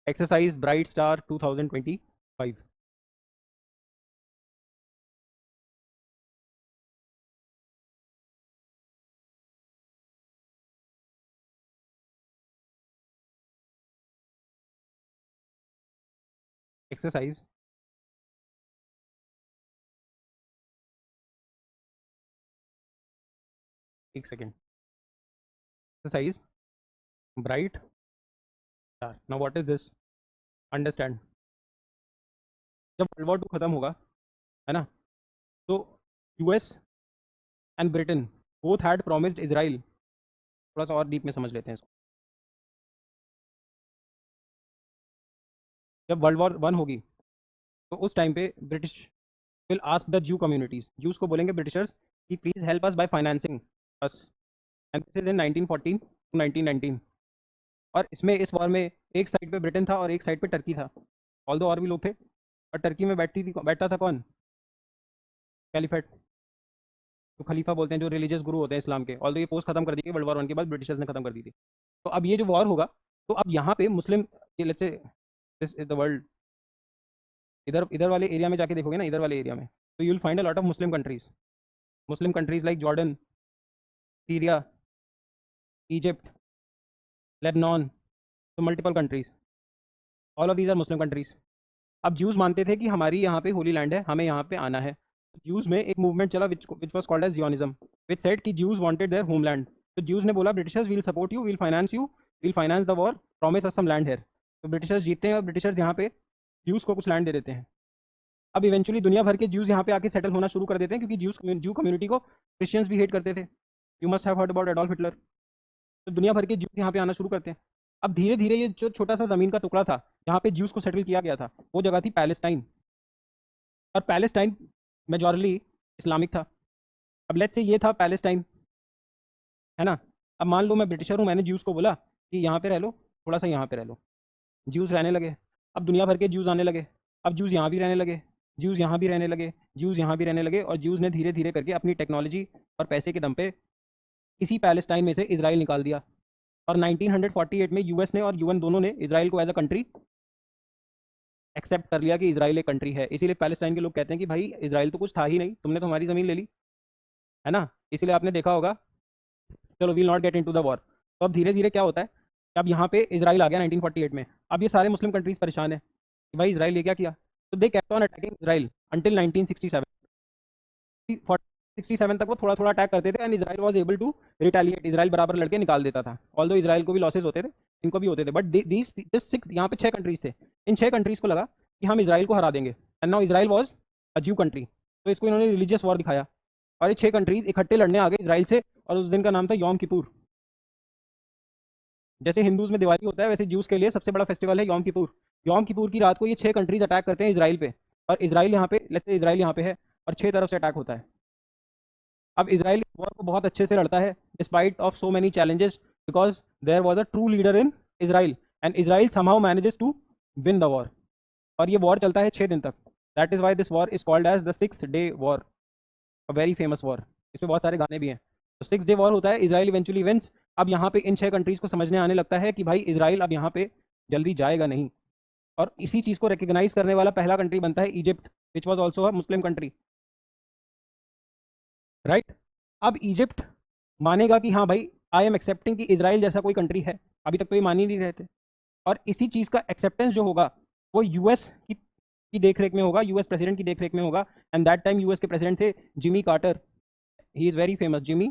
Exercise bright star 2025। Exercise एक second. Exercise bright star. Now what is this? Understand, जब world war 2 खत्म होगा, है ना, तो US and Britain both had promised Israel. थोड़ा सा और डीप में समझ लेते हैं इसको। जब वर्ल्ड वॉर 1 होगी तो उस टाइम पे British will ask the Jew communities, Jews को बोलेंगे ब्रिटिशर्स कि please help us by financing us, and this is in 1914 to 1919। और इसमें इस वॉर में एक साइड पे ब्रिटेन था और एक साइड पे टर्की था। ऑल दो और भी लोग थे, और टर्की में बैठता था कौन? कैलिफेट, तो खलीफा बोलते हैं, जो रिलीजियस गुरु होते हैं इस्लाम के। ऑल दो ये पोस्ट खत्म कर दी गई वर्ल्ड वॉर 1 के बाद, ब्रिटिशर्स ने खत्म कर दी थी। तो अब ये जो वॉर होगा, तो अब यहाँ पे Muslim, let's say this is the world, इधर इधर वाले एरिया में जाके देखोगे ना, इधर वाले एरिया में, तो you will find a lot of Muslim countries like Jordan, Syria, Egypt, Lebanon, तो multiple countries, all of these are Muslim countries. अब ज्यूज मानते थे कि हमारी यहाँ पे होली लैंड है, हमें यहाँ पे आना है। ज्यूज में एक मूवमेंट चला which was called as Zionism, which said कि ज्यूज वांटेड देयर होमलैंड। तो ज्यूज ने बोला Britishers will support you, will finance the war, promise us some land here. तो ब्रिटिशर्स जीतते हैं और ब्रिटिशर्स यहाँ पे ज्यूज को कुछ लैंड दे देते हैं। अब इवेंचुअली दुनिया भर के ज्यूज यहाँ पे आके सेटल होना शुरू कर देते हैं, क्योंकि जू कम्युनिटी को क्रिश्चियंस भी हेट करते थे। You must have heard about Adolf Hitler. तो दुनिया भर के ज्यूज यहाँ पे आना शुरू करते हैं। अब धीरे धीरे ये जो छोटा सा जमीन का टुकड़ा था जहाँ पे ज्यूज को सेटल किया गया था, वो जगह थी पैलेस्टाइन। और पैलेस्टाइन मेजॉरिटी इस्लामिक था। अब लेट्स से ये था पैलेस्टाइन, है ना। अब मान लो मैं ब्रिटिशर हूँ, मैंने ज्यूज को बोला कि यहाँ पे रह लो, थोड़ा सा यहाँ पे रह लो। ज्यूज रहने लगे। अब दुनिया भर के ज्यूज आने लगे। अब ज्यूज यहाँ भी रहने लगे, ज्यूज यहाँ भी रहने लगे, ज्यूज यहाँ भी रहने लगे, और ज्यूज ने धीरे धीरे करके अपनी टेक्नोलॉजी और पैसे के दम पे इसी पैलेस्टाइन में से इसराइल निकाल दिया। और 1948 में यूएस ने और यूएन दोनों ने इसराइल को एज अ कंट्री एक्सेप्ट कर लिया कि इसराइल एक कंट्री है। इसीलिए पैलेस्टाइन के लोग कहते हैं कि भाई इसराइल तो कुछ था ही नहीं, तुमने तो हमारी ज़मीन ले ली, है ना। इसीलिए आपने देखा होगा। चलो, we'll not get into the war. तो अब धीरे धीरे क्या होता है कि अब यहाँ पे इसराइल आ गया 1948 में। अब ये सारे मुस्लिम कंट्रीज परेशान है कि भाई इसराइल ये क्या किया। तो they kept on attacking Israel until 1967। 67 तक वो थोड़ा थोड़ा अटैक करते थे, and Israel was able to retaliate. Israel बराबर लड़के निकाल देता था। ऑल्दो इसराइल को भी लॉसेस होते थे, इनको भी होते थे, बट दिस सिक्स, यहाँ पे 6 कंट्रीज थे। इन 6 कंट्रीज को लगा कि हम इसराइल को हरा देंगे, and now Israel was a ज्यू कंट्री। तो इसको इन्होंने रिलीजियस वॉर दिखाया, और ये 6 कंट्रीज इकट्ठे लड़ने आ गए इसराइल से। और उस दिन का नाम था यौम किपुर। जैसे हिंदूज में दिवाली होता है, वैसे ज्यूज के लिए सबसे बड़ा फेस्टिवल है यौम किपुर। यौम किपुर की रात को ये 6 कंट्रीज अटैक करते हैं इसराइल पे, और इसराइल यहाँ पे, लेट्स से इसराइल यहाँ पे है, और 6 तरफ से अटैक होता है। अब इसराइल वॉर को बहुत अच्छे से लड़ता है despite of so many challenges, because there was a true leader in Israel, and Israel somehow manages to win the war. और ये वॉर चलता है 6 दिन तक। That is why this war is called as the 6 day war, a very famous war. इसमें बहुत सारे गाने भी हैं। तो 6 डे वॉर होता है, इसराइल इवेंचुअली विंस। अब यहाँ पे इन 6 कंट्रीज को समझने आने लगता है कि भाई इसराइल अब यहाँ पे जल्दी जाएगा नहीं। और इसी चीज़ को रिकग्नाइज करने वाला पहला कंट्री बनता है Egypt, which was also a Muslim country, right. अब इजिप्ट मानेगा कि हाँ भाई, आई एम एक्सेप्टिंग कि इसराइल जैसा कोई कंट्री है। अभी तक तो ये मान ही नहीं रहे थे। और इसी चीज़ का एक्सेप्टेंस जो होगा वो यूएस की देखरेख में होगा, यूएस प्रेसिडेंट की देखरेख में होगा। एंड दैट टाइम यूएस के प्रेसिडेंट थे Jimmy Carter. He is very famous, Jimmy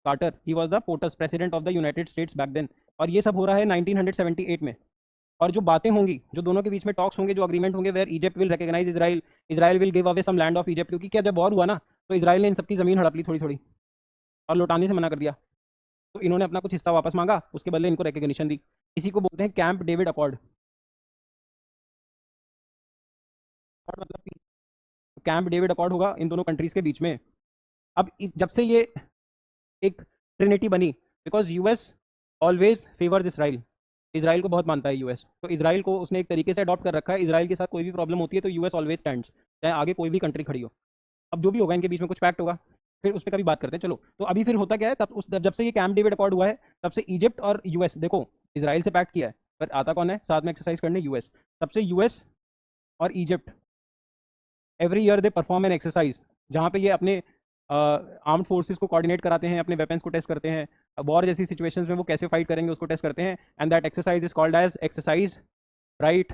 Carter. He was the POTUS president of the United States back then. और ये सब हो रहा है 1978 में। और जो बातें होंगी, जो दोनों के बीच में टॉक्स होंगे, जो अग्रीमेंट होंगे, where Egypt will recognise Israel, Israel will give away some land of Egypt. क्योंकि क्या, जब वॉर हुआ ना, तो इसराइल ने इन सबकी ज़मीन हड़प ली थोड़ी थोड़ी, और लौटाने से मना कर दिया। तो इन्होंने अपना कुछ हिस्सा वापस मांगा, उसके बदले इनको रिकग्निशन दी। इसी को बोलते हैं कैंप डेविड अकॉर्ड। मतलब कैंप डेविड अकॉर्ड होगा इन दोनों कंट्रीज के बीच में। अब जब से ये एक ट्रिनिटी बनी, because US always favours Israel, Israel को बहुत मानता है यूएस। तो इसराइल को उसने एक तरीके से अडॉप्ट कर रखा है। इसराइल के साथ कोई भी प्रॉब्लम होती है तो यूएस ऑलवेज स्टैंड्स, चाहे आगे कोई भी कंट्री खड़ी हो। अब जो भी होगा इनके बीच में कुछ पैक्ट होगा, फिर उस पर कभी बात करते हैं। चलो, तो अभी फिर होता क्या है, जब से ये कैंप डेविड अकॉर्ड हुआ है, तब से इजिप्ट और यूएस, देखो, इसराइल से पैक्ट किया है, पर आता कौन है साथ में एक्सरसाइज करने? यूएस। सबसे यूएस और Egypt every year they perform an exercise जहाँ पे ये अपने आर्म्ड फोर्सेस को कोऑर्डिनेट कराते हैं, अपने वेपन्स को टेस्ट करते हैं, वॉर जैसी सिचुएशंस में वो कैसे फाइट करेंगे उसको टेस्ट करते हैं, and that exercise is called as exercise right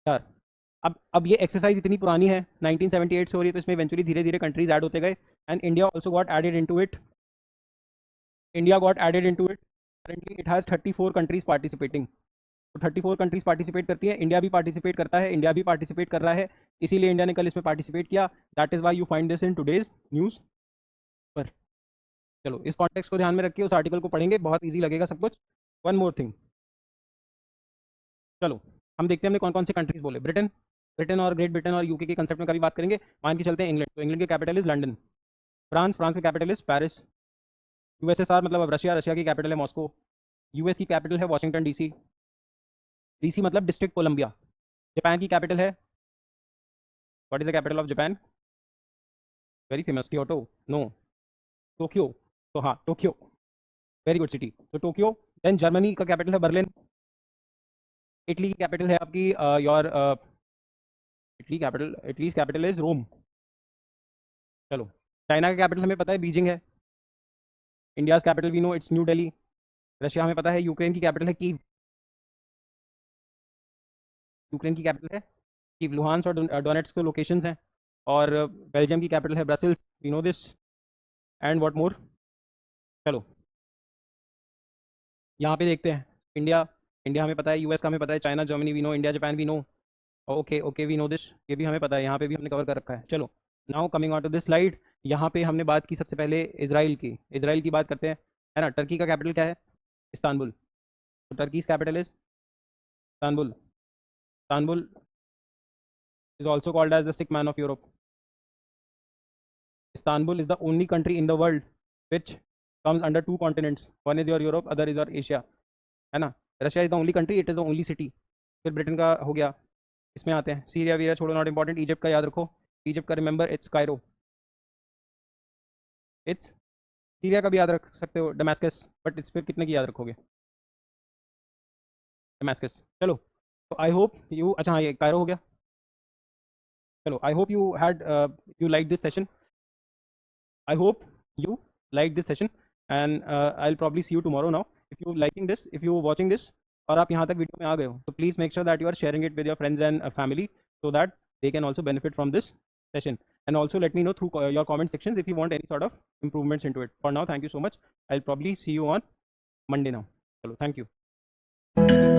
यार। अब ये एक्सरसाइज इतनी पुरानी है, 1978 से हो रही है, तो इसमें इवेंचुअली धीरे धीरे कंट्रीज ऐड होते गए and India also got added into it. India got added into it. Currently it has 34 countries participating. तो 34 कंट्रीज पार्टिसिपेट करती है, इंडिया भी पार्टिसिपेट करता है, इंडिया भी पार्टिसिपेट कर रहा है, इसीलिए इंडिया ने कल इसमें पार्टिसिपेट किया। That is why you find this in today's news पर। चलो इस कॉन्टेक्स्ट को ध्यान में रखिए, उस आर्टिकल को पढ़ेंगे, बहुत ईजी लगेगा सब कुछ। वन मोर थिंग, चलो हम देखते हैं हमने कौन कौन से कंट्रीज बोले। ब्रिटेन, ब्रिटेन और ग्रेट ब्रिटेन और यूके के कंसेप्ट में कभी बात करेंगे। मान के चलते हैं इंग्लैंड, तो इंग्लैंड की capital is London. France, France की कैपिटल इज पेरिस। यूएसएसआर मतलब अब रशिया, रशिया की कैपिटल है मॉस्को। यूएस की कैपिटल है वॉशिंगटन डीसी, डीसी मतलब डिस्ट्रिक्ट कोलंबिया। जापान की कैपिटल है, what is the capital of Japan? Very famous, Kyoto, no, Tokyo. तो हाँ टोक्यो, वेरी गुड सिटी, तो टोक्यो। देन जर्मनी का कैपिटल है बर्लिन। इटली की कैपिटल है आपकी योर इटली कैपिटल इज रोम। चलो चाइना का कैपिटल हमें पता है बीजिंग है। India's capital we know it's new Delhi. Russia हमें पता है, यूक्रेन की कैपिटल है कीव। यूक्रेन की कैपिटल है कीव। लुहांस और डोनेट्स्क के लोकेशंस हैं। और बेल्जियम की कैपिटल है Brussels, we know this. And what more, चलो यहाँ पे देखते हैं। इंडिया, इंडिया हमें पता है, यूएस का हमें पता है, China Germany we know, India Japan we know. Okay okay we know this, ये भी हमें पता है, यहाँ पे भी हमने कवर कर रखा है। चलो now coming on to this slide, यहाँ पे हमने बात की सबसे पहले इसराइल की। इसराइल की बात करते हैं, है ना। टर्की का कैपिटल क्या है? इस्तांबुल। तो Turkey capital is Istanbul. Istanbul is also called as the sick man of Europe. Istanbul is the only country in the world which comes under two continents. One is your Europe, other is your Asia, है ना। Russia is the only country, it is the only city. फिर Britain का हो गया, इसमें आते हैं। Syria वीरिया छोड़ो, नॉट इंपॉर्टेंट। इजिप्ट का याद रखो, इजिप्ट का remember it's Cairo, it's. Syria का भी याद रख सकते हो, डमास्कस, बट इट्स फिर कितने की याद रखोगे? डमास्कस। चलो तो आई होप यू, अच्छा हाँ ये कायरो हो गया। चलो I hope you had you like this session. I hope you like this session and I'll probably see you tomorrow now. If you liking this, if you watching this और आप यहाँ तक वीडियो में आ गए हो, तो please make sure that you are sharing it with your friends and family so that they can also benefit from this session. And also let me know through your comment sections if you want any sort of improvements into it. For now, thank you so much. I'll probably see you on Monday now. Chalo, thank you.